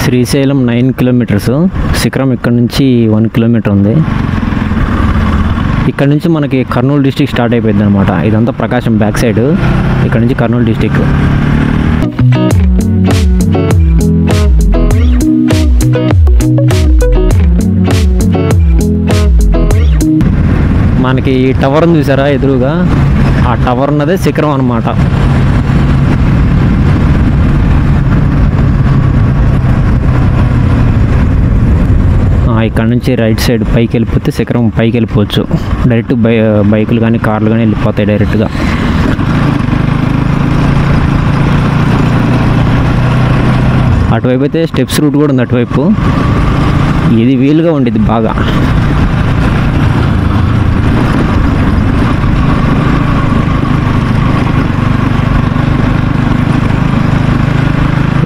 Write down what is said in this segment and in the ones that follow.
Srisailam 9 kilometres, శిఖరం ఇక్కడ నుంచి 1 కిలోమీటర్ ఉంది. ఇక్కడ నుంచి మనకి కర్నూలు డిస్టిక్ స్టార్ట్ అయిపోయింది అనమాట. ఇదంతా ప్రకాశం బ్యాక్ సైడ్, ఇక్కడ నుంచి కర్నూలు డిస్టిక్. మనకి ఈ టవర్ ఉంది చూసారా ఎదురుగా, ఆ టవర్ ఉన్నదే శిఖరం అనమాట. ఇక్కడ నుంచి రైట్ సైడ్ పైకి వెళ్ళిపోతే శిఖరం పైకి వెళ్ళిపోవచ్చు. డైరెక్ట్ బైకులు కానీ కార్లు కానీ వెళ్ళిపోతాయి డైరెక్ట్గా. అటువైపు అయితే స్టెప్స్ రూట్ కూడా ఉంది అటువైపు. ఇది వీలుగా ఉండేది బాగా.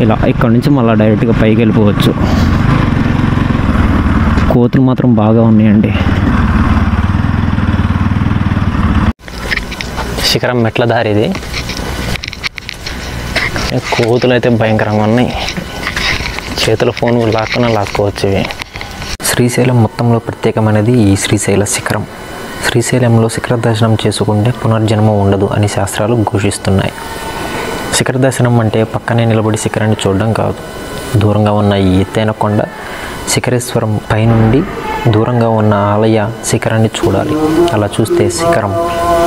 ఇలా ఇక్కడ నుంచి మళ్ళీ డైరెక్ట్గా పైకి వెళ్ళిపోవచ్చు. కోతులు మాత్రం బాగా ఉన్నాయండి. శిఖరం మెట్ల దారి ఇది. కోతులు అయితే భయంకరంగా ఉన్నాయి. చేతుల ఫోన్ లాక్కోవచ్చు ఇవి. శ్రీశైలం మొత్తంలో ప్రత్యేకమైనది ఈ శ్రీశైల శిఖరం. శ్రీశైలంలో శిఖర దర్శనం చేసుకుంటే పునర్జన్మ ఉండదు అని శాస్త్రాలు ఘోషిస్తున్నాయి. శిఖర దర్శనం అంటే పక్కనే నిలబడి శిఖరాన్ని చూడడం కాదు. దూరంగా ఉన్న ఈ ఎత్తైన కొండ శిఖరేశ్వరం పైనుండి దూరంగా ఉన్న ఆలయ శిఖరాన్ని చూడాలి. అలా చూస్తే శిఖరం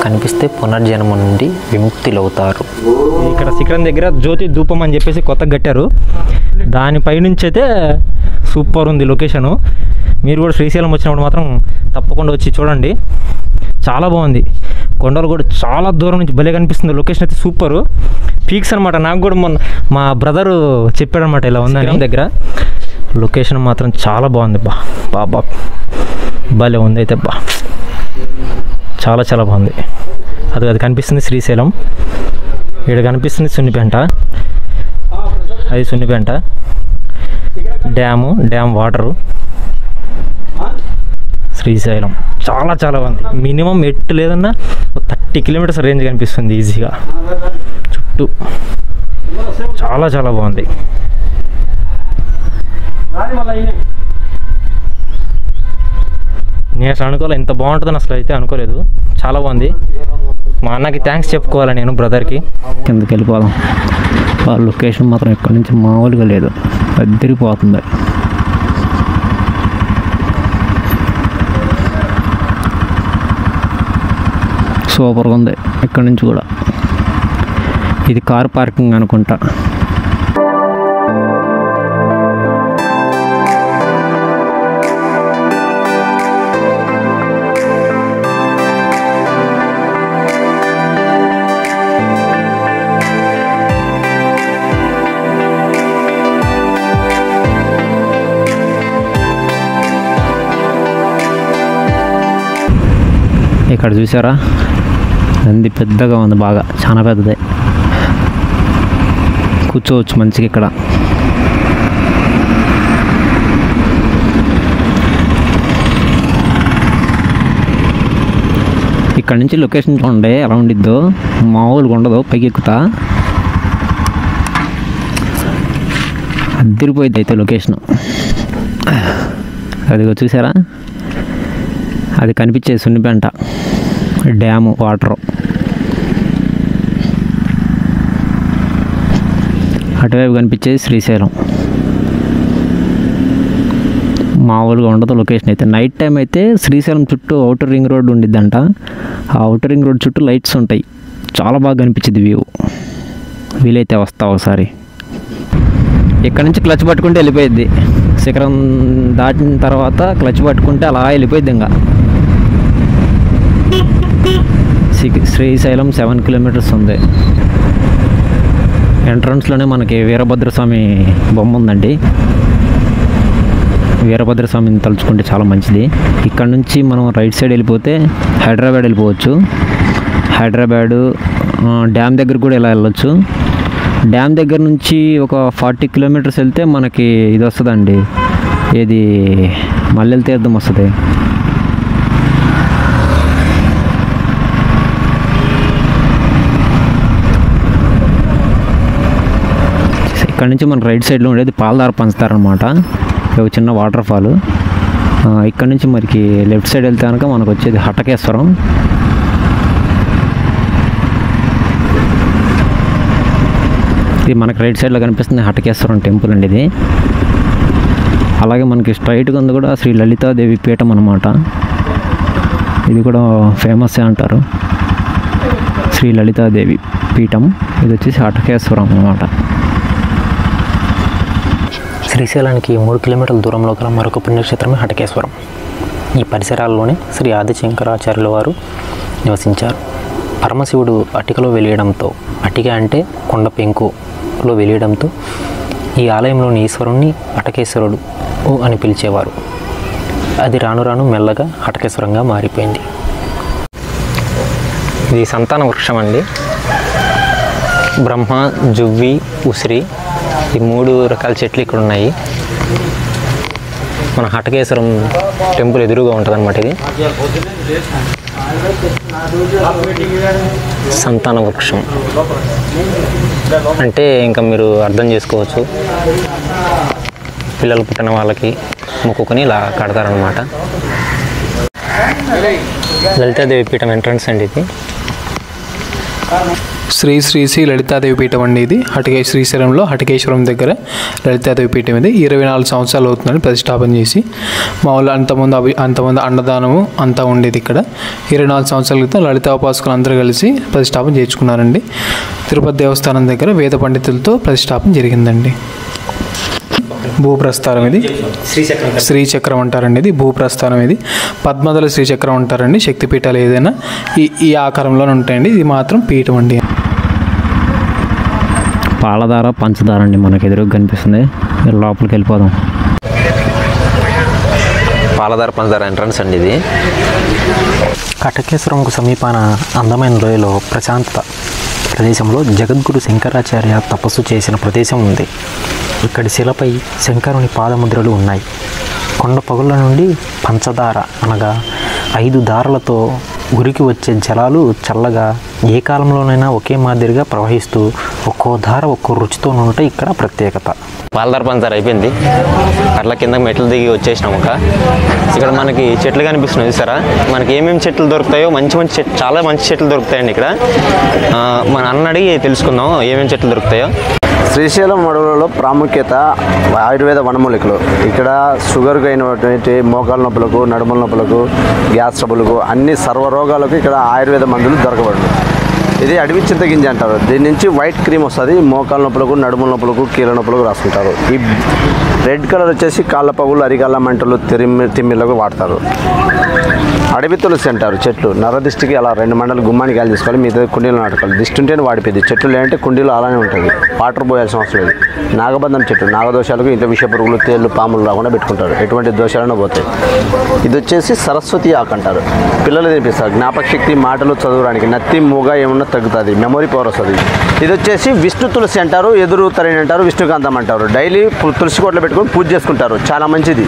కనిపిస్తే పునర్జన్మ నుండి విముక్తులవుతారు. ఇక్కడ శిఖరం దగ్గర జ్యోతి ధూపం అని చెప్పేసి కొత్తగా కట్టారు. దానిపై నుంచి అయితే సూపర్ ఉంది లొకేషను. మీరు కూడా శ్రీశైలం వచ్చినప్పుడు మాత్రం తప్పకుండా వచ్చి చూడండి. చాలా బాగుంది. కొండలు కూడా చాలా దూరం నుంచి భలే కనిపిస్తుంది. లొకేషన్ అయితే సూపరు, పీక్స్ అనమాట. నాకు కూడా మొన్న మా బ్రదరు చెప్పాడనమాట ఇలా ఉందని. దగ్గర లొకేషన్ మాత్రం చాలా బాగుంది. బాబా భలే ఉంది అయితే. చాలా చాలా బాగుంది. అది కనిపిస్తుంది శ్రీశైలం. ఇక్కడ కనిపిస్తుంది సున్నిపేంట. అది సున్నిపేంట డ్యామ్ వాటరు. శ్రీశైలం చాలా చాలా బాగుంది. మినిమం ఎట్టు లేదన్నా 30 కిలోమీటర్స్ రేంజ్ కనిపిస్తుంది ఈజీగా. చుట్టూ చాలా చాలా బాగుంది. నేను అసలు అనుకోలేదు ఇంత బాగుంటుందని, అసలు అయితే అనుకోలేదు. చాలా బాగుంది. మా అన్నకి థ్యాంక్స్ చెప్పుకోవాలి నేను, బ్రదర్కి. కిందకి వెళ్ళిపోదాం. లొకేషన్ మాత్రం ఇక్కడ నుంచి మామూలుగా లేదు, అద్దరిపోతుంది. సూపర్గా ఉంది. ఇక్కడ నుంచి కూడా ఇది కార్ పార్కింగ్ అనుకుంటా. ఇక్కడ చూసారా, నంది పెద్దగా ఉంది, బాగా చాలా పెద్దదే. కూర్చోవచ్చు మంచిగా ఇక్కడ. ఇక్కడ నుంచి లొకేషన్ చూడండి ఎలా ఉండిద్దో, మామూలుగా ఉండదు. పైకి ఎక్కుతా అద్దరిపోయింది అయితే లొకేషను. అదిగో చూసారా, అది కనిపించేది సున్నిపేంట డ్యాము వాటరు. అటువైపు కనిపించేది శ్రీశైలం. మామూలుగా ఉండదు లొకేషన్ అయితే. నైట్ టైం అయితే శ్రీశైలం చుట్టూ అవుటర్ రింగ్ రోడ్ ఉండిద్దంట. ఆ అవుటర్ రింగ్ రోడ్ చుట్టూ లైట్స్ ఉంటాయి, చాలా బాగా కనిపించింది వ్యూ. వీలైతే వస్తా ఒకసారి. ఇక్కడ నుంచి క్లచ్ పట్టుకుంటే వెళ్ళిపోయిద్ది. శిఖరం దాటిన తర్వాత క్లచ్ పట్టుకుంటే అలా వెళ్ళిపోయిద్ది. ఇంకా శ్రీశైలం 7 కిలోమీటర్స్ ఉంది. ఎంట్రన్స్లోనే మనకి వీరభద్రస్వామి బొమ్మ ఉందండి. వీరభద్రస్వామిని తలుచుకుంటే చాలా మంచిది. ఇక్కడ నుంచి మనం రైట్ సైడ్ వెళ్ళిపోతే హైదరాబాద్ వెళ్ళిపోవచ్చు. హైదరాబాదు డ్యామ్ దగ్గర కూడా ఇలా వెళ్ళొచ్చు. డ్యామ్ దగ్గర నుంచి ఒక 40 కిలోమీటర్స్ వెళ్తే మనకి ఇది వస్తుందండి, ఏది మల్లెల తీర్థం వస్తుంది. ఇక్కడ నుంచి మనకు రైట్ సైడ్లో ఉండేది పాలధార పంచుతారనమాట. ఒక చిన్న వాటర్ ఫాల్. ఇక్కడ నుంచి మనకి లెఫ్ట్ సైడ్ వెళ్తే కనుక మనకు వచ్చేది హటకేశ్వరం. ఇది మనకు రైట్ సైడ్లో కనిపిస్తుంది హటకేశ్వరం టెంపుల్ అండి ఇది. అలాగే మనకి స్ట్రైట్గా ఉంది కూడా శ్రీ లలితాదేవి పీఠం అనమాట. ఇది కూడా ఫేమస్ అంటారు, శ్రీ లలితాదేవి పీఠం. ఇది వచ్చేసి హటకేశ్వరం అన్నమాట. శ్రీశైలానికి 3 కిలోమీటర్ల దూరంలో గల మరొక పుణ్యక్షేత్రమే హటకేశ్వరం. ఈ పరిసరాల్లోనే శ్రీ ఆదిశంకరాచార్యుల వారు నివసించారు. పరమశివుడు అటికలో వెలియడంతో, అటిక అంటే కొండ పెంకులో వెలియడంతో ఈ ఆలయంలోని ఈశ్వరుణ్ణి హటకేశ్వరుడు అని పిలిచేవారు. అది రాను రాను మెల్లగా హటకేశ్వరంగా మారిపోయింది. ఇది సంతాన వృక్షం అండి. బ్రహ్మ, జువ్వి, ఉసిరి ఈ 3 రకాల చెట్లు ఇక్కడ ఉన్నాయి. మన హటకేశ్వరం టెంపుల్ ఎదురుగా ఉంటుంది అన్నమాట. ఇది సంతాన వృక్షం అంటే ఇంకా మీరు అర్థం చేసుకోవచ్చు, పిల్లలు పుట్టిన వాళ్ళకి మొక్కుకొని ఇలా కడతారనమాట. లలితాదేవి పీఠం ఎంట్రన్స్ అండి ఇది. శ్రీ లలితాదేవి పీఠం అండి ఇది. శ్రీశైలంలో హటకేశ్వరం దగ్గర లలితాదేవి పీఠం ఇది. 24 సంవత్సరాలు అవుతుందని ప్రతిష్టాపన చేసి. మామూలు అంతమంది అన్నదానము అంతా ఉండేది ఇక్కడ. 24 సంవత్సరాల క్రితం లలితా ఉపాసకులు అందరూ కలిసి ప్రతిష్టాపన చేయించుకున్నారండి. తిరుపతి దేవస్థానం దగ్గర వేద పండితులతో ప్రతిష్టాపన జరిగిందండి. భూప్రస్థానం ఇది. శ్రీచక్రం అంటారండి ఇది. భూప్రస్థానం ఇది. పద్మదల శ్రీచక్రం అంటారండి. శక్తిపీఠాలు ఏదైనా ఈ ఆకారంలోనే ఉంటాయండి. ఇది మాత్రం పీఠం అండి. పాలధార పంచదార అండి మనకు ఎదురుగా కనిపిస్తుంది. లోపలికి వెళ్ళిపోదాం. పాలధార పంచదార ఎంట్రన్స్ అండి ఇది. హటకేశ్వరంకు సమీపాన అందమైన లోయలో ప్రశాంత ప్రదేశంలో జగద్గురు శంకరాచార్య తపస్సు చేసిన ప్రదేశం ఉంది. ఇక్కడి శిలపై శంకరుని పాదముద్రలు ఉన్నాయి. కొండ పగుళ్ళ నుండి పంచదార అనగా 5 దారలతో గురికి వచ్చే జలాలు చల్లగా ఏ కాలంలోనైనా ఒకే మాదిరిగా ప్రవహిస్తూ ఒక్కో ధార ఒక్కో రుచితో ఉండటం ఇక్కడ ప్రత్యేకత. పాలధార పంచదార అయిపోయింది. అట్లా కింద మెట్లు దిగి వచ్చేసినాం. ఇక్కడ మనకి చెట్లు కనిపిస్తున్నాయి చూసారా. మనకి ఏమేమి చెట్లు దొరుకుతాయో మంచి చెట్లు, చాలా మంచి చెట్లు దొరుకుతాయండి ఇక్కడ. మన అన్న అడిగి తెలుసుకుందాం ఏమేమి చెట్లు దొరుకుతాయో. శ్రీశైలం అడవులలో ప్రాముఖ్యత ఆయుర్వేద వనమూలికలు. ఇక్కడ షుగర్కి అయినటువంటి మోకాల నొప్పులకు, నడుముల నొప్పులకు, గ్యాస్ ట్రబుల్కు అన్ని సర్వరోగాలకు ఇక్కడ ఆయుర్వేద మందులు దొరకబడును. ఇది అడవి చింతగింజ అంటారు. దీని నుంచి వైట్ క్రీమ్ వస్తుంది. మోకాల నొప్పులకు, నడుముల నొప్పులకు, కీళ్ళ నొప్పులకు రాసుకుంటారు. ఈ రెడ్ కలర్ వచ్చేసి కాళ్ళ పగులు, అరికాళ్ళ మంటలు, తిమ్మిళ్ళకు వాడతారు. అడవి తులసి అంటారు చెట్లు. నరదిష్టికి అలా 2 మండలు గుమ్మానికి గాలి తీసుకోవాలి, మిగతా కుండీలు నాటుకోవాలి. దిష్టి ఉంటేనే వాడిపోయింది. చెట్లు లేదంటే కుండీలు అలానే ఉంటుంది. వాటర్ పోయాల్సిన అవసరం లేదు. నాగబంధం చెట్టు నాగదోషాలకు ఇంట్లో విష పురుగులు, తేళ్లు, పాములు రాకుండా పెట్టుకుంటారు. ఎటువంటి దోషాలను పోతాయి. ఇది వచ్చేసి సరస్వతి ఆకు అంటారు. పిల్లలు తినిపిస్తారు. జ్ఞాపక శక్తి, మాటలు చదవడానికి, నత్తి మూగ ఏమన్నా తగ్గుతుంది, మెమొరీ పవర్ వస్తుంది. ఇది వచ్చేసి విష్ణు తులసి అంటారు, ఎదురు తరణి అంటారు, విష్ణుకాంతం అంటారు. డైలీ తులసి కోట్లో పెట్టుకొని పూజ చేసుకుంటారు. చాలా మంచిది.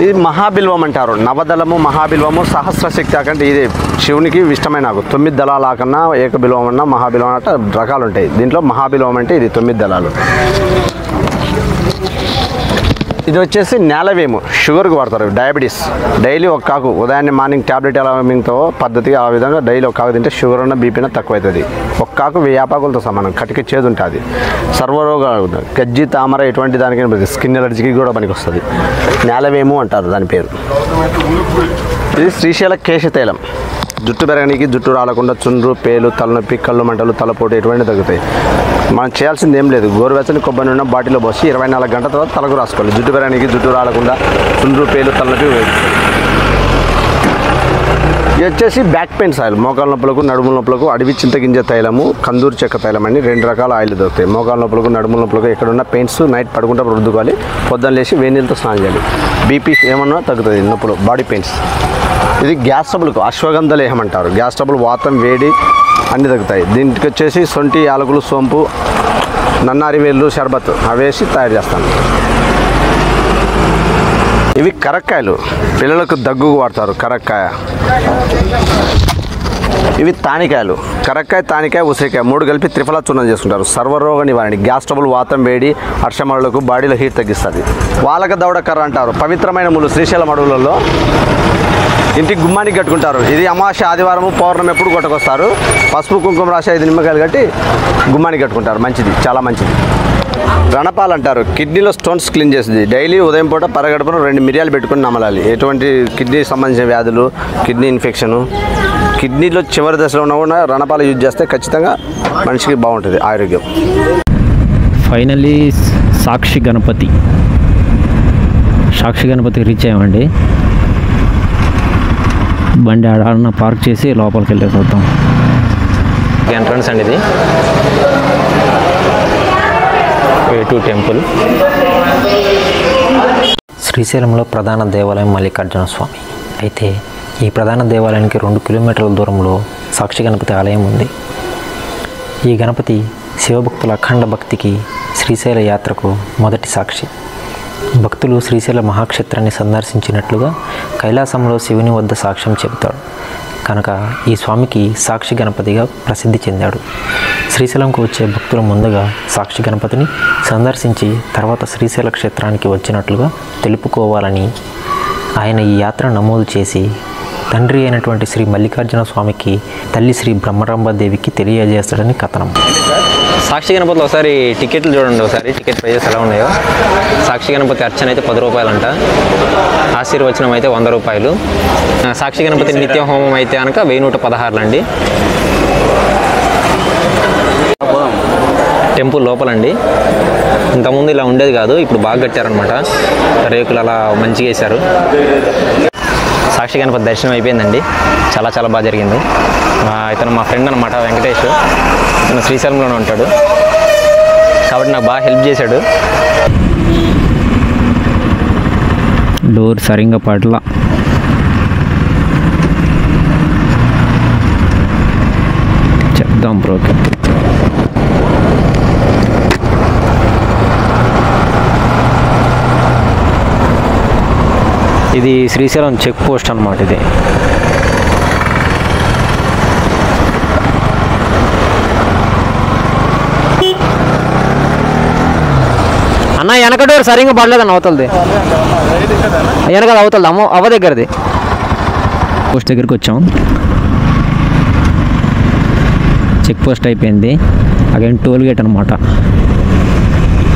ఇది మహాబిల్వం అంటారు. నవదళము, మహాబిల్వము, సహస్రశక్తి ఆకంటే ఇది శివునికి ఇష్టమైన ఆకు. 9 దళాల ఆకన్నా, ఏకబిల్వం అన్నా, మహాబిల్వం అంటే రకాలు ఉంటాయి. దీంట్లో మహాబిల్వం అంటే ఇది 9 దళాలు. ఇది వచ్చేసి నేలవేము, షుగర్కి వాడతారు. డయాబెటీస్ డైలీ ఒక కాకు, ఉదయాన్నే మార్నింగ్ ట్యాబ్లెట్ ఎలా మింగుతో పద్ధతిగా ఆ విధంగా డైలీ ఒక కాకు తింటే షుగర్ ఉన్న బీపీన తక్కువ అవుతుంది. ఒక కాకు 1000 ఆపాకులతో సమానం. కటికి చేదు ఉంటుంది. సర్వరోగాలు, గజ్జి, తామర ఎటువంటి దానికి, స్కిన్ ఎలర్జీకి కూడా పనికి వస్తుంది. నేలవేము అంటారు దాని పేరు. ఇది శ్రీశైల కేశతైలం. జుట్టు పెరగడానికి, జుట్టు రాలకుండా, చుండ్రు, పేలు, తలనొప్పి, కళ్ళు మంటలు, తలపోటు ఎటువంటి తగ్గుతాయి. మనం చేయాల్సింది ఏం లేదు. గోరువెచ్చని కొబ్బరి నూనె బాటిల్లో పోసి 24 గంటల తర్వాత తలకు రాసుకోవాలి. జుట్టు పెరగడానికి, జుట్టు రాలకుండా, చుండ్రు, పేలు, తలనొప్పి. ఇది వచ్చేసి బ్యాక్ పెయిన్ ఆయిల్. మోకాల నొప్పులకు, నడుముల నొప్పులకు అడవి చింతగింజ తైలము, కందూరు చెక్క తైలం అని 2 రకాల ఆయిల్ దొరుకుతాయి. మోకాల నొప్పులకు, నడుముల నొప్పులకు ఎక్కడున్న పెయిన్స్ నైట్ పడుకుంటే రుద్దుకోవాలి. పొద్దున్న లేచి వేడి నీళ్ళతో స్నానం చేయాలి. బీపీ ఏమన్నా తగ్గుతుంది, నొప్పులు, బాడీ పెయిన్స్. ఇది గ్యాస్ ట్రబుల్కు అశ్వగంధ లేహం అంటారు. గ్యాస్ ట్రబుల్, వాతం, వేడి అన్నీ తగ్గుతాయి. దీనికి వచ్చేసి సొంటి, యాలకులు, సోంపు, నన్నారి వేళ్ళు, షర్బత్ అవేసి తయారు చేస్తాను. ఇవి కరక్కాయలు. పిల్లలకు దగ్గుకు వాడతారు. కరక్కాయ ఇవి తానికాయలు, కరక్కాయ, తానికాయ, ఉసిరికాయ 3 కలిపి త్రిఫలా చూర్ణం చేసుకుంటారు. సర్వరోగ నివారణ, గ్యాస్ ట్రబుల్, వాతం, వేడి, హర్షమరులకు, బాడీలో హీట్ తగ్గిస్తుంది. వాలక దవడ కర్ర అంటారు. పవిత్రమైన ముళ్ళు శ్రీశైలం అడవులలో ఇంటికి గుమ్మానికి కట్టుకుంటారు. ఇది అమావాస్య, ఆదివారము, పౌర్ణమి ఎప్పుడు కొట్టకొస్తారు. పసుపు కుంకుమ రాసి 5 నిమ్మకాయలు కట్టి గుమ్మానికి కట్టుకుంటారు. మంచిది, చాలా మంచిది. రణపాలు అంటారు. కిడ్నీలో స్టోన్స్ క్లీన్ చేస్తుంది. డైలీ ఉదయం పూట పరగడుపును 2 మిరియాలు పెట్టుకుని నమలాలి. ఎటువంటి కిడ్నీ సంబంధించిన వ్యాధులు, కిడ్నీ ఇన్ఫెక్షను, కిడ్నీలో చివరి దశలో ఉన్న కూడా రణపాలు యూజ్ చేస్తే ఖచ్చితంగా మనిషికి బాగుంటుంది ఆరోగ్యం. ఫైనల్లీ సాక్షి గణపతి రీచ్ అయ్యామండి. బండి ఆడన పార్క్ చేసి లోపలికి వెళ్ళిపోతాం. ఎంట్రన్స్ అండి ఇది. Way to temple. శ్రీశైలంలో ప్రధాన దేవాలయం మల్లికార్జున స్వామి. అయితే ఈ ప్రధాన దేవాలయానికి 2 కిలోమీటర్ల దూరంలో సాక్షి గణపతి ఆలయం ఉంది. ఈ గణపతి శివభక్తుల అఖండ భక్తికి, శ్రీశైల యాత్రకు మొదటి సాక్షి. భక్తులు శ్రీశైల మహాక్షేత్రాన్ని సందర్శించినట్లుగా కైలాసంలో శివుని వద్ద సాక్ష్యం చెబుతాడు కనుక ఈ స్వామికి సాక్షి గణపతిగా ప్రసిద్ధి చెందాడు. శ్రీశైలంకు వచ్చే భక్తులు ముందుగా సాక్షి గణపతిని సందర్శించి తర్వాత శ్రీశైల క్షేత్రానికి వచ్చినట్లుగా తెలుపుకోవాలని ఆయన ఈ యాత్ర నమోదు చేసి తండ్రి అయినటువంటి శ్రీ మల్లికార్జున స్వామికి తల్లి శ్రీ బ్రహ్మరాంబాదేవికి తెలియజేస్తాడని కథనం. సాక్షి గణపతిలో ఒకసారి టికెట్లు చూడండి, ఒకసారి టికెట్ ప్రైజెస్ ఎలా ఉన్నాయో. సాక్షి గణపతి అర్చన అయితే 10 రూపాయలంట, ఆశీర్వచనం అయితే 100 రూపాయలు. సాక్షి గణపతి నిత్య హోమం అయితే కనుక 1116 అండి. టెంపుల్ లోపలండి. ఇంతకుముందు ఇలా ఉండేది కాదు, ఇప్పుడు బాగా కట్టారనమాట. రేకులు అలా మంచిగా వేశారు. సాక్షి గణపతి దర్శనం అయిపోయిందండి. చాలా చాలా బాగా జరిగింది. ఇతను మా ఫ్రెండ్ అనమాట, వెంకటేష్. ఇతను శ్రీశైలంలోనే ఉంటాడు కాబట్టి నాకు బాగా హెల్ప్ చేశాడు. డోర్ సరిగ్గా పట్ల చెప్దాం బ్రోకి. ఇది శ్రీశైలం చెక్ పోస్ట్ అన్నమాట. ఇది అన్న వెనక డోర్ సరిగ్గా పడలేదన్న, అవతలది వెనకది, అవతలది అవ్వ దగ్గరది. పోస్ట్ దగ్గరికి వచ్చాం. చెక్ పోస్ట్ అయిపోయింది. అగైన్ టోల్ గేట్ అనమాట.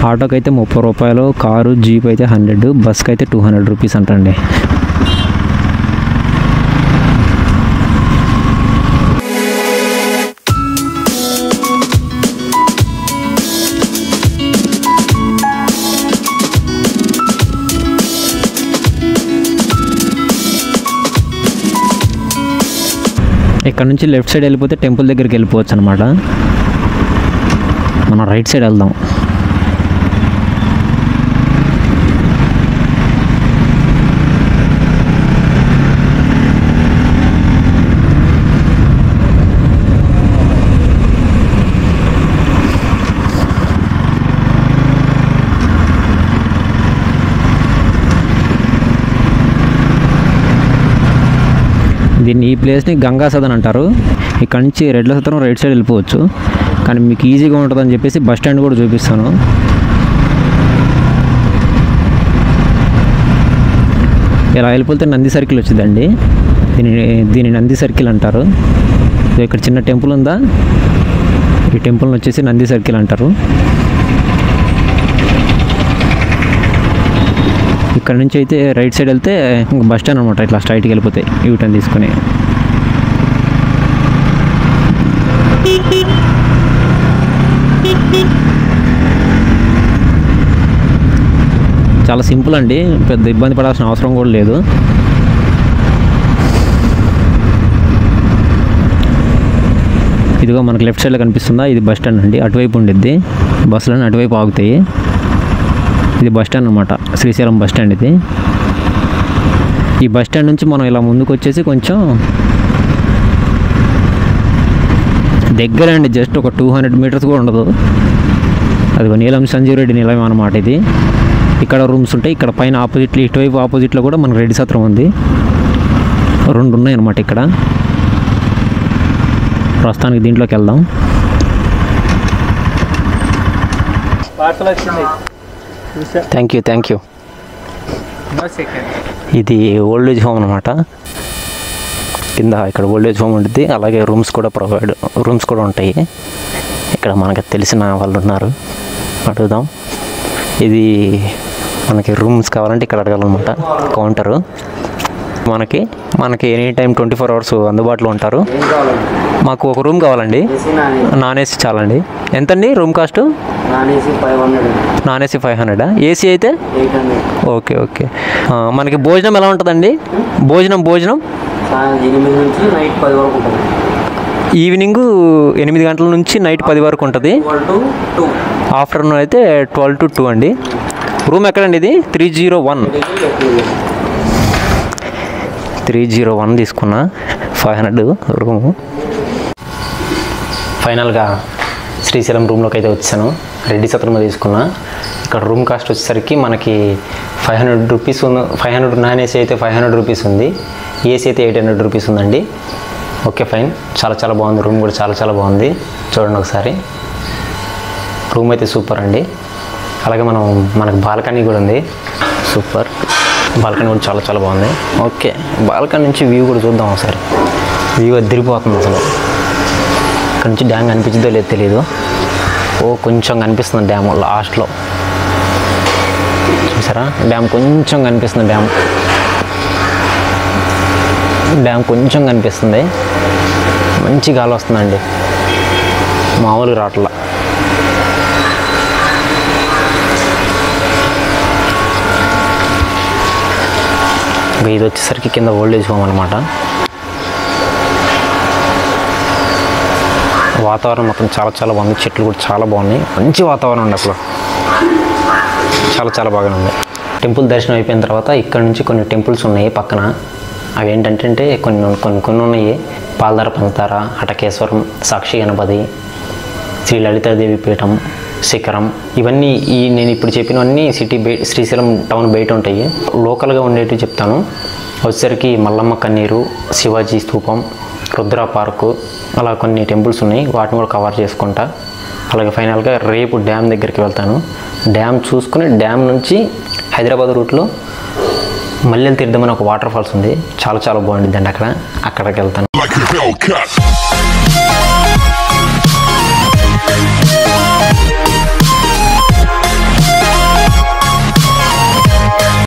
ఆటోకి అయితే 30 రూపాయలు, కారు జీప్ అయితే 100, బస్కి అయితే 200 రూపీస్ అంటండి. ఇక్కడ నుంచి లెఫ్ట్ సైడ్ వెళ్ళిపోతే టెంపుల్ దగ్గరికి వెళ్ళిపోవచ్చు అనమాట. మనం రైట్ సైడ్ వెళ్దాం. దీన్ని, ఈ ప్లేస్ని గంగా సదన్ అంటారు. ఇక్కడ నుంచి రెడ్ల సత్రం రైట్ సైడ్ వెళ్ళిపోవచ్చు, కానీ మీకు ఈజీగా ఉంటుందని చెప్పేసి బస్ స్టాండ్ కూడా చూపిస్తాను. ఇలా వెళ్ళిపోతే నంది సర్కిల్ వచ్చిందండి. దీని నంది సర్కిల్ అంటారు. ఇక్కడ చిన్న టెంపుల్ ఉందా, ఈ టెంపుల్ని వచ్చేసి నంది సర్కిల్ అంటారు. ఇక్కడ నుంచి అయితే రైట్ సైడ్ వెళ్తే ఇంకా బస్ స్టాండ్ అనమాట. ఇట్లా స్ట్రైట్కి వెళ్ళిపోతాయి యూటర్న్ తీసుకుని. చాలా సింపుల్ అండి, పెద్ద ఇబ్బంది పడాల్సిన అవసరం కూడా లేదు. ఇదిగో మనకు లెఫ్ట్ సైడ్లో కనిపిస్తుందా, ఇది బస్ స్టాండ్ అండి. అటువైపు ఉండిద్ది, బస్సులన్నీ అటువైపు ఆగుతాయి. ఇది బస్ స్టాండ్ అనమాట, శ్రీశైలం బస్ స్టాండ్ ఇది. ఈ బస్ స్టాండ్ నుంచి మనం ఇలా ముందుకు వచ్చేసి కొంచెం దగ్గర అండి, జస్ట్ ఒక 200 మీటర్స్ కూడా ఉండదు. అది నీలం సంజీవ్ రెడ్డి నిలయం అనమాట. ఇది ఇక్కడ రూమ్స్ ఉంటాయి. ఇక్కడ పైన ఆపోజిట్లో, ఇటువైపు ఆపోజిట్లో కూడా మనకు రెడ్డి సత్రం ఉంది. 2 ఉన్నాయి అన్నమాట ఇక్కడ. ప్రస్తుతానికి దీంట్లోకి వెళ్దాం. Thank you. ఇది ఓల్డ్ ఏజ్ హోమ్ అనమాట. కింద ఇక్కడ ఓల్డ్ ఏజ్ హోమ్ ఉంటుంది, అలాగే రూమ్స్ కూడా ఉంటాయి. ఇక్కడ మనకు తెలిసిన వాళ్ళు ఉన్నారు, అడుగుదాం. ఇది మనకి రూమ్స్ కావాలంటే ఇక్కడ అడగాలన్నమాట. కౌంటరు మనకి ఎనీ టైం 24 hours అందుబాటులో ఉంటారు. మాకు ఒక రూమ్ కావాలండి, నాన్ ఏసీ చాలండి. ఎంతండి room cost? Non AC 500. AC అయితే ఓకే. మనకి భోజనం ఎలా ఉంటుందండి? భోజనం ఈవినింగ్ 8 గంటల నుంచి నైట్ 10 వరకు ఉంటుంది. ఆఫ్టర్నూన్ అయితే 12 to 2 అండి. రూమ్ ఎక్కడండి? ఇది 301 తీసుకున్నా, 500 రూము. ఫైనల్గా శ్రీశైలం రూమ్లోకి అయితే వచ్చాను. రెడ్డి సత్రంలో తీసుకున్నా. ఇక్కడ రూమ్ కాస్ట్ వచ్చేసరికి మనకి 500 రూపీస్ ఉంది. 500 నాన్ ఏసీ అయితే 500 రూపీస్ ఉంది, ఏసీ అయితే 800 రూపీస్ ఉందండి. Okay fine. చాలా బాగుంది. రూమ్ కూడా చాలా బాగుంది. చూడండి ఒకసారి. రూమ్ అయితే సూపర్ అండి. అలాగే మనకు బాల్కనీ కూడా ఉంది. సూపర్. బాల్కనీ కూడా చాలా బాగుంది. ఓకే, బాల్కనీ నుంచి వ్యూ కూడా చూద్దాం ఒకసారి. వ్యూ అదిరిపోతుంది అసలు. ఇక్కడ నుంచి డ్యామ్ కనిపించిందో లేదో తెలియదు. కొంచెం కనిపిస్తుంది డ్యామ్ లాస్ట్లో. చూసారా? డ్యామ్ కొంచెం కనిపిస్తుంది. డ్యామ్ కొంచెం కనిపిస్తుంది. మంచి గాలి వస్తుందండి, మామూలుగా రాట్ల. ఇది వచ్చేసరికి కింద ఓల్డ్ ఏజ్ హోమ్ అనమాట. వాతావరణం మొత్తం చాలా బాగుంది. చెట్లు కూడా చాలా బాగున్నాయి. మంచి వాతావరణం ఉంది అసలు. చాలా బాగా ఉంది. టెంపుల్ దర్శనం అయిపోయిన తర్వాత ఇక్కడ నుంచి కొన్ని టెంపుల్స్ ఉన్నాయి పక్కన. అవి ఏంటంటే కొన్ని ఉన్నాయి. పాల్దార పంతార, హటకేశ్వరం, సాక్షి గణపతి, శ్రీ లలితాదేవి పీఠం, శిఖరం. ఇవన్నీ నేను ఇప్పుడు చెప్పినవన్నీ శ్రీశైలం టౌన్ బయట ఉంటాయి. లోకల్గా ఉండేటివి చెప్తాను. వచ్చేసరికి మల్లమ్మ కన్నీరు, శివాజీ స్తూపం, రుద్ర పార్కు, అలా కొన్ని టెంపుల్స్ ఉన్నాయి. వాటిని కూడా కవర్ చేసుకుంటా. అలాగే ఫైనల్గా రేపు డ్యామ్ దగ్గరికి వెళ్తాను. డ్యామ్ చూసుకుని డ్యామ్ నుంచి హైదరాబాద్ రూట్లో మల్లెల తీర్థం అని ఒక వాటర్ ఫాల్స్ ఉంది. చాలా బాగుంటుంది అండి. అక్కడికి వెళ్తాను.